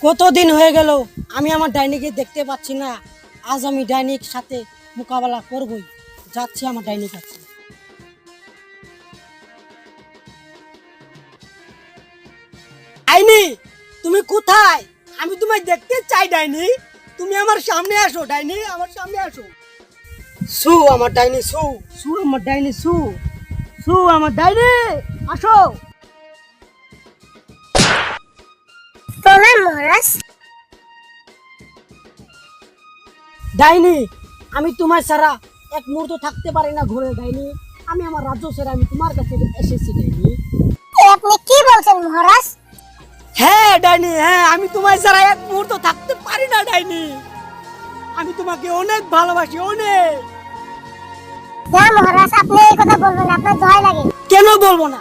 কতদিন হয়ে গেল আমি আমার ডাইনিকে দেখতে পাচ্ছি না। আজ আমি ডাইনির সাথে মোকাবেলা করবই। যাচ্ছি আমার ডাইনির কাছে। ডাইনি, তুমি কোথায়? আমি তোমায় দেখতে চাই ডাইনি। তুমি আমার সামনে আসো ডাইনি, আমার সামনে আসো। সু আমার ডাইনি, সু সু আমার ডাইনি, সু সু আমার ডাইনি, আসো। প্রণাম মহারাজ। ডাইনি, আমি তোমার ছাড়া এক মুহূর্ত থাকতে পারি না ঘরে ডাইনি। আমি আমার রাজ্য ছেড়ে আমি তোমার কাছে এসেছি ডাইনি। আপনি কি বলছেন মহারাজ? হ্যাঁ ডাইনি, হ্যাঁ, আমি তোমার ছাড়া এক মুহূর্ত থাকতে পারি না ডাইনি। আমি তোমাকে অনেক ভালোবাসি, অনেক। না মহারাজ, আপনি এই কথা বলবেন না, আপনার দয়া লাগে। কেন বলবো না?